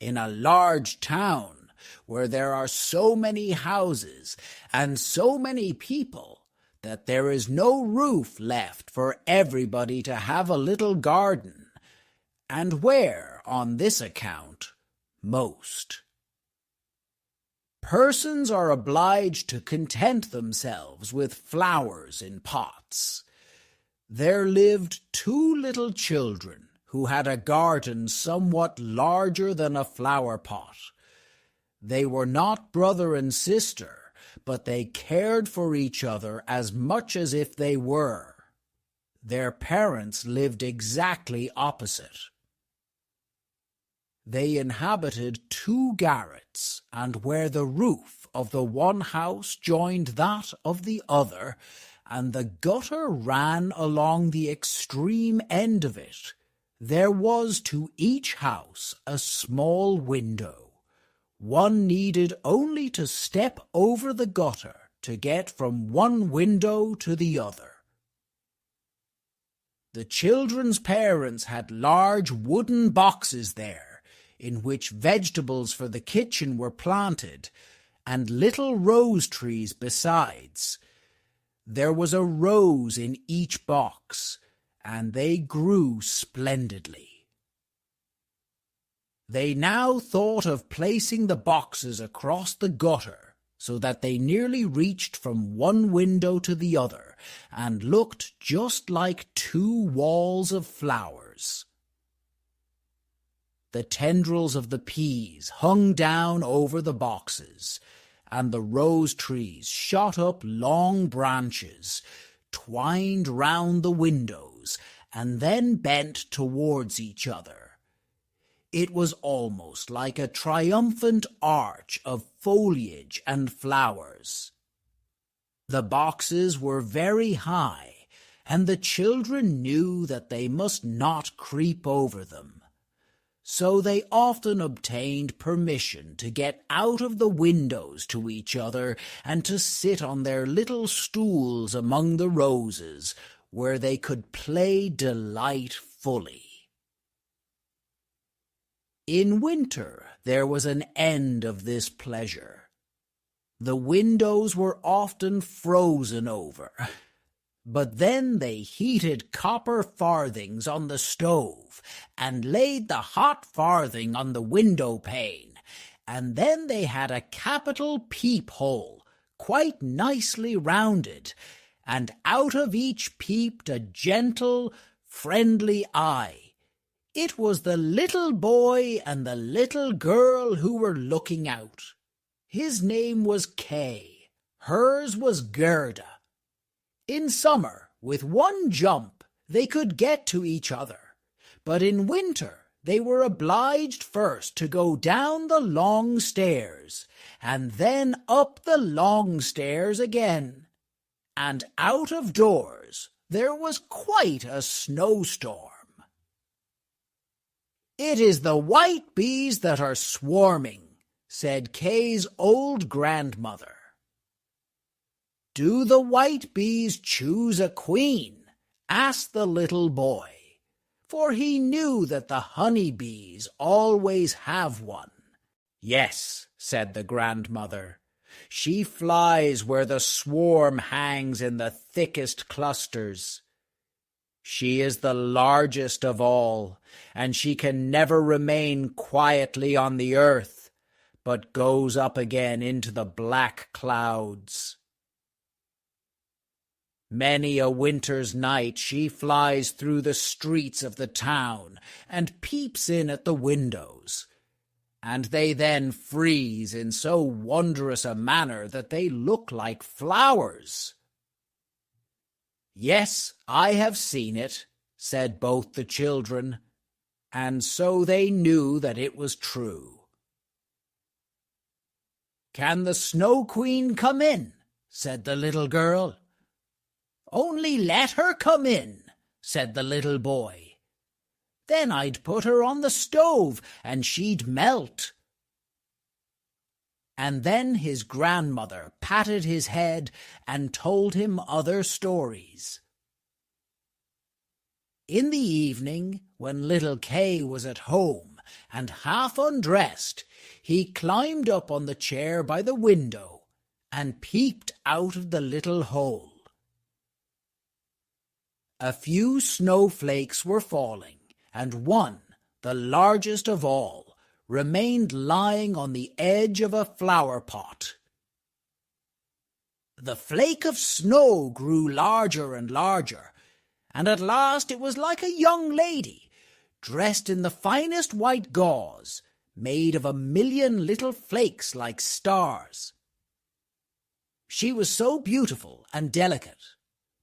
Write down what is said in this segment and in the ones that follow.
In a large town where there are so many houses and so many people that there is no roof left for everybody to have a little garden, and where, on this account, most persons are obliged to content themselves with flowers in pots. There lived two little children who had a garden somewhat larger than a flower-pot. They were not brother and sister, but they cared for each other as much as if they were. Their parents lived exactly opposite. They inhabited two garrets, and where the roof of the one house joined that of the other, and the gutter ran along the extreme end of it, there was to each house a small window. One needed only to step over the gutter to get from one window to the other. The children's parents had large wooden boxes there, in which vegetables for the kitchen were planted, and little rose trees besides. There was a rose in each box, and they grew splendidly. They now thought of placing the boxes across the gutter, so that they nearly reached from one window to the other, and looked just like two walls of flowers. The tendrils of the peas hung down over the boxes, and the rose trees shot up long branches, twined round the windows, and then bent towards each other. It was almost like a triumphant arch of foliage and flowers. The boxes were very high, and the children knew that they must not creep over them. So they often obtained permission to get out of the windows to each other and to sit on their little stools among the roses, where they could play delight fully. In winter there was an end of this pleasure. The windows were often frozen over, but then they heated copper farthings on the stove, and laid the hot farthing on the window pane, and then they had a capital peep-hole, quite nicely rounded, and out of each peeped a gentle, friendly eye. It was the little boy and the little girl who were looking out. His name was Kay, hers was Gerda. In summer, with one jump, they could get to each other, but in winter they were obliged first to go down the long stairs, and then up the long stairs again. And out of doors there was quite a snowstorm. "It is the white bees that are swarming," said Kay's old grandmother. "Do the white bees choose a queen?" asked the little boy, for he knew that the honey bees always have one. "Yes," said the grandmother. "She flies where the swarm hangs in the thickest clusters. She is the largest of all, and she can never remain quietly on the earth, but goes up again into the black clouds. Many a winter's night she flies through the streets of the town and peeps in at the windows, and they then freeze in so wondrous a manner that they look like flowers." "Yes, I have seen it," said both the children, and so they knew that it was true. "Can the Snow Queen come in?" said the little girl. "Only let her come in," said the little boy. "Then I'd put her on the stove, and she'd melt." And then his grandmother patted his head and told him other stories. In the evening, when little Kay was at home, and half undressed, he climbed up on the chair by the window and peeped out of the little hole. A few snowflakes were falling, and one, the largest of all, remained lying on the edge of a flower pot. The flake of snow grew larger and larger, and at last it was like a young lady, dressed in the finest white gauze, made of 1,000,000 little flakes like stars. She was so beautiful and delicate,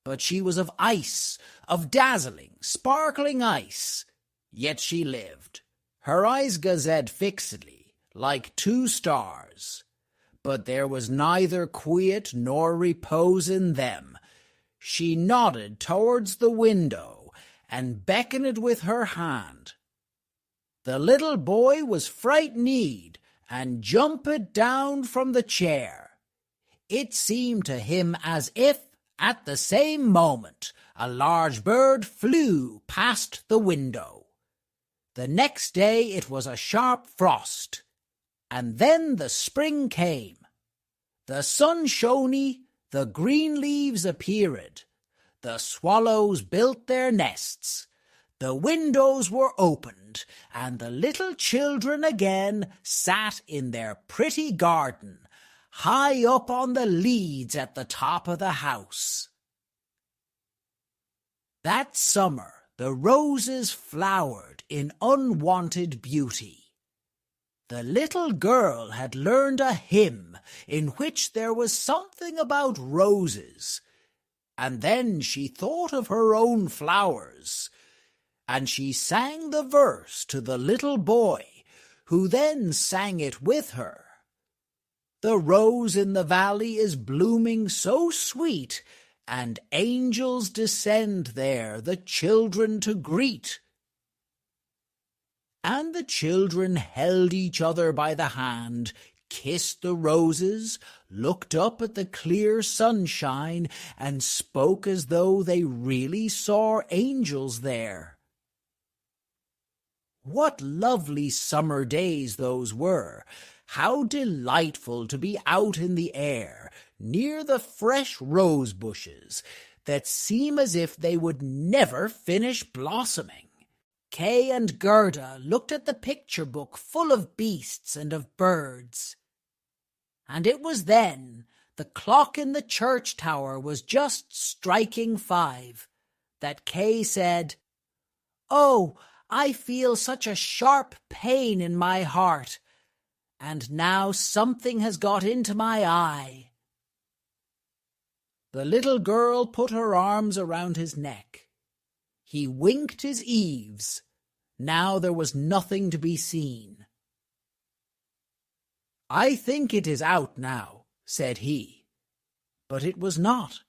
but she was of ice, of dazzling, sparkling ice. Yet she lived, her eyes gazed fixedly, like 2 stars. But there was neither quiet nor repose in them. She nodded towards the window, and beckoned with her hand. The little boy was frightened, and jumped down from the chair. It seemed to him as if, at the same moment, a large bird flew past the window. The next day it was a sharp frost, and then the spring came. The sun shone, the green leaves appeared, the swallows built their nests, the windows were opened, and the little children again sat in their pretty garden, high up on the leads at the top of the house. That summer the roses flowered in unwonted beauty. The little girl had learned a hymn in which there was something about roses, and then she thought of her own flowers, and she sang the verse to the little boy, who then sang it with her. The rose in the valley is blooming so sweet, and angels descend there the children to greet. And the children held each other by the hand, kissed the roses, looked up at the clear sunshine, and spoke as though they really saw angels there. What lovely summer days those were! How delightful to be out in the air, near the fresh rose bushes, that seem as if they would never finish blossoming. Kay and Gerda looked at the picture book full of beasts and of birds. And it was then the clock in the church tower was just striking 5, that Kay said, "Oh, I feel such a sharp pain in my heart, and now something has got into my eye." The little girl put her arms around his neck. He winked his eaves. Now there was nothing to be seen. "I think it is out now," said he. But it was not.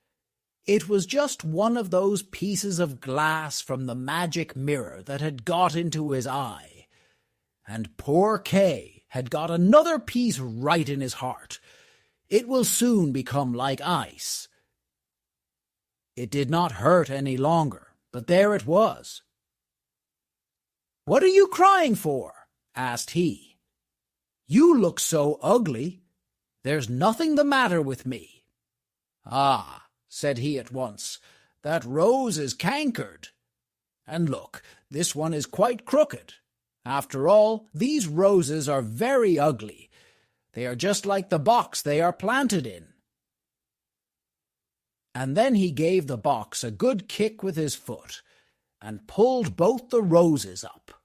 It was just one of those pieces of glass from the magic mirror that had got into his eye. And poor Kay had got another piece right in his heart. It will soon become like ice. It did not hurt any longer, but there it was. "What are you crying for?" asked he. "You look so ugly. There's nothing the matter with me." "Ah," said he at once, "that rose is cankered. And look, this one is quite crooked. After all, these roses are very ugly. They are just like the box they are planted in." And then he gave the box a good kick with his foot, and pulled both the roses up.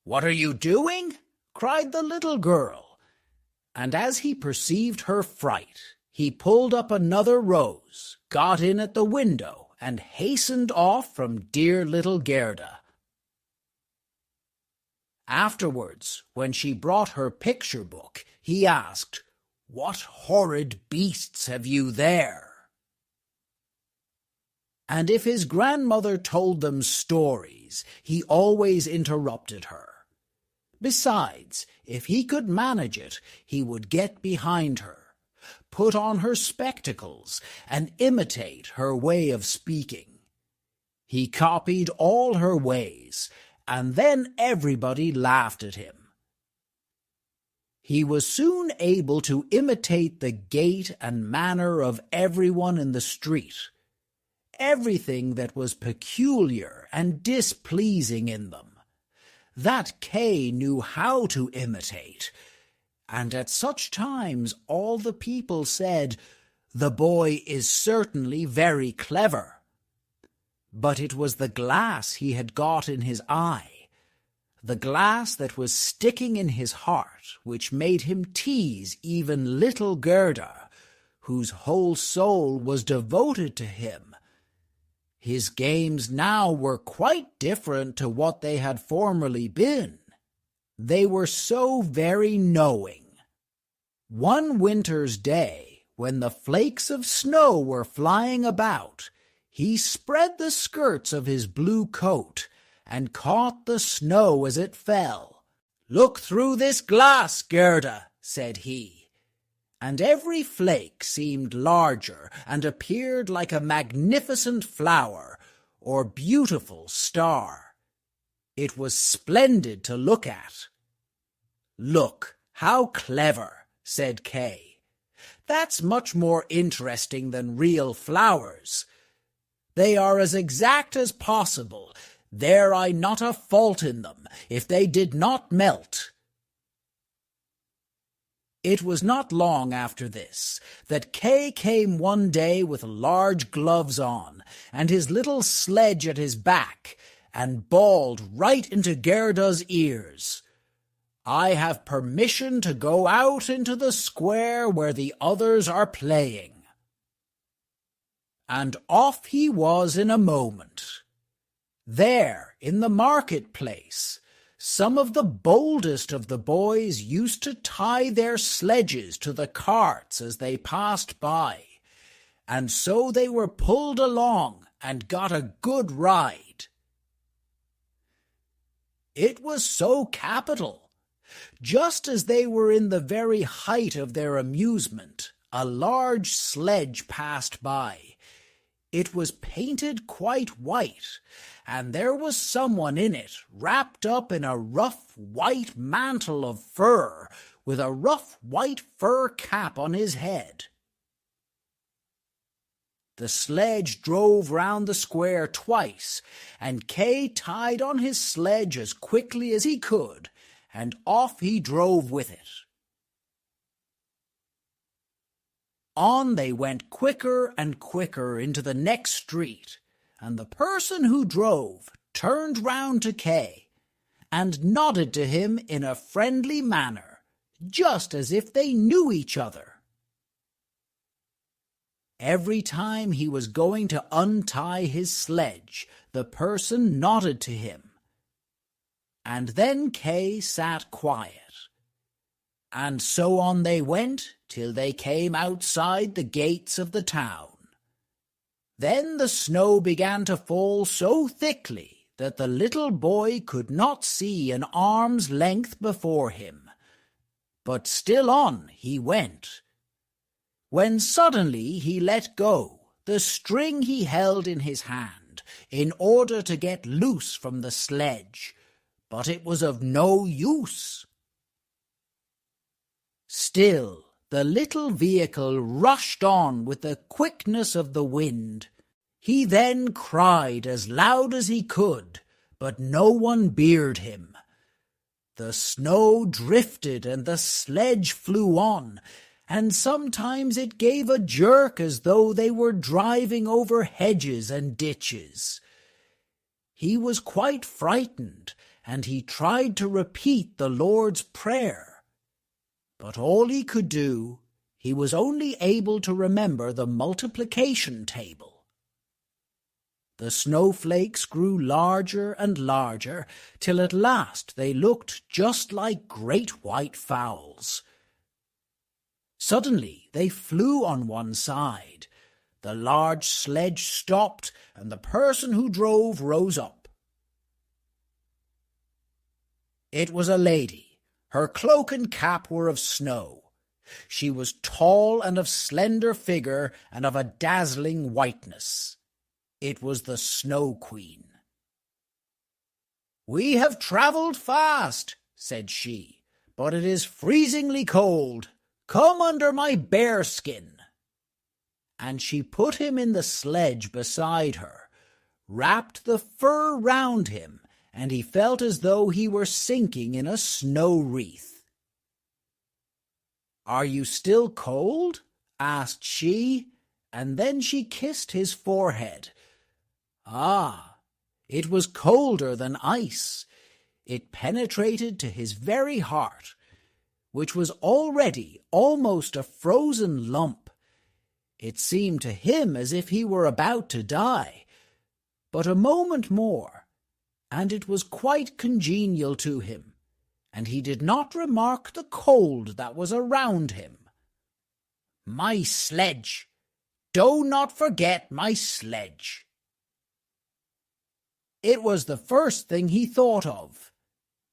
"What are you doing?" cried the little girl, and as he perceived her fright, he pulled up another rose, got in at the window, and hastened off from dear little Gerda. Afterwards, when she brought her picture book, he asked, "What horrid beasts have you there?" And if his grandmother told them stories, he always interrupted her. Besides, if he could manage it, he would get behind her, put on her spectacles, and imitate her way of speaking. He copied all her ways, and then everybody laughed at him. He was soon able to imitate the gait and manner of everyone in the street, everything that was peculiar and displeasing in them. That Kay knew how to imitate, and at such times all the people said, "The boy is certainly very clever." But it was the glass he had got in his eye, the glass that was sticking in his heart, which made him tease even little Gerda, whose whole soul was devoted to him. His games now were quite different to what they had formerly been. They were so very knowing. One winter's day, when the flakes of snow were flying about, he spread the skirts of his blue coat and caught the snow as it fell. "Look through this glass, Gerda," said he. And every flake seemed larger and appeared like a magnificent flower or beautiful star. It was splendid to look at. "Look, how clever," said Kay. "That's much more interesting than real flowers. They are as exact as possible. There I not a fault in them, if they did not melt." It was not long after this that Kay came one day with large gloves on, and his little sledge at his back, and bawled right into Gerda's ears, "I have permission to go out into the square where the others are playing." And off he was in a moment. There, in the market-place, some of the boldest of the boys used to tie their sledges to the carts as they passed by, and so they were pulled along and got a good ride. It was so capital. Just as they were in the very height of their amusement, a large sledge passed by. It was painted quite white, and there was someone in it wrapped up in a rough white mantle of fur, with a rough white fur cap on his head. The sledge drove round the square twice, and Kay tied on his sledge as quickly as he could, and off he drove with it. On they went quicker and quicker into the next street, and the person who drove turned round to Kay and nodded to him in a friendly manner, just as if they knew each other. Every time he was going to untie his sledge, the person nodded to him, and then Kay sat quiet. And so on they went till they came outside the gates of the town. Then the snow began to fall so thickly that the little boy could not see an arm's length before him. But still on he went, when suddenly he let go the string he held in his hand in order to get loose from the sledge, but it was of no use. Still the little vehicle rushed on with the quickness of the wind. He then cried as loud as he could, but no one beard him. The snow drifted and the sledge flew on, and sometimes it gave a jerk as though they were driving over hedges and ditches. He was quite frightened, and he tried to repeat the Lord's Prayer. But all he could do, he was only able to remember the multiplication table. The snowflakes grew larger and larger, till at last they looked just like great white fowls. Suddenly they flew on one side. The large sledge stopped, and the person who drove rose up. It was a lady. Her cloak and cap were of snow. She was tall and of slender figure and of a dazzling whiteness. It was the Snow Queen. "We have travelled fast," said she, "but it is freezingly cold. Come under my bearskin." And she put him in the sledge beside her, wrapped the fur round him, and he felt as though he were sinking in a snow wreath. "Are you still cold?" asked she, and then she kissed his forehead. Ah, it was colder than ice. It penetrated to his very heart, which was already almost a frozen lump. It seemed to him as if he were about to die. But a moment more, and it was quite congenial to him, and he did not remark the cold that was around him. "My sledge! Do not forget my sledge!" It was the first thing he thought of.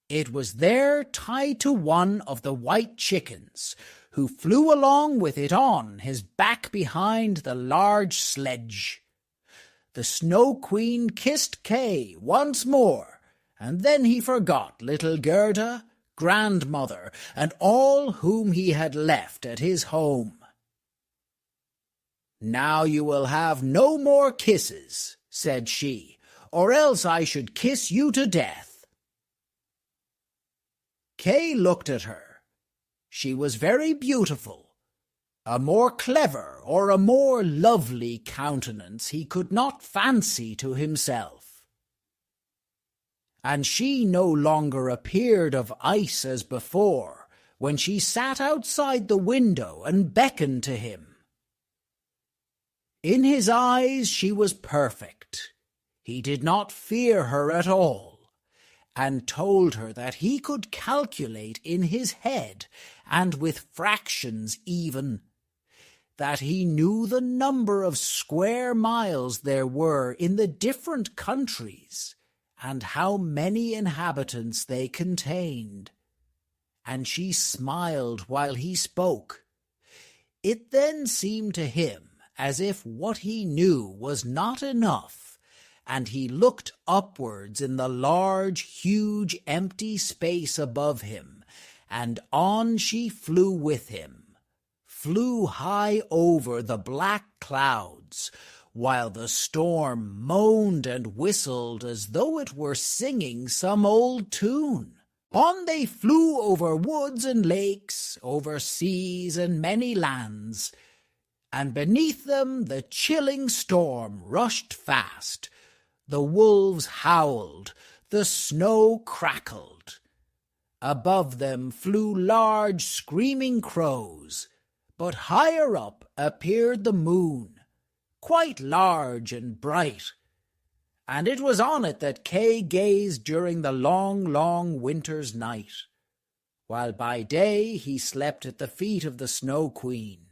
It was there tied to one of the white chickens, who flew along with it on his back behind the large sledge. The Snow Queen kissed Kay once more, and then he forgot little Gerda, grandmother, and all whom he had left at his home. "Now you will have no more kisses," said she, "or else I should kiss you to death." Kay looked at her. She was very beautiful. A more clever or a more lovely countenance he could not fancy to himself. And she no longer appeared of ice as before, when she sat outside the window and beckoned to him. In his eyes she was perfect. He did not fear her at all, and told her that he could calculate in his head, and with fractions even, that he knew the number of square miles there were in the different countries, and how many inhabitants they contained. And she smiled while he spoke. It then seemed to him as if what he knew was not enough, and he looked upwards in the large, huge, empty space above him, and on she flew with him, flew high over the black clouds, while the storm moaned and whistled as though it were singing some old tune. On they flew over woods and lakes, over seas and many lands, and beneath them the chilling storm rushed fast. The wolves howled, the snow crackled. Above them flew large screaming crows, but higher up appeared the moon, quite large and bright, and it was on it that Kay gazed during the long, long winter's night, while by day he slept at the feet of the Snow Queen.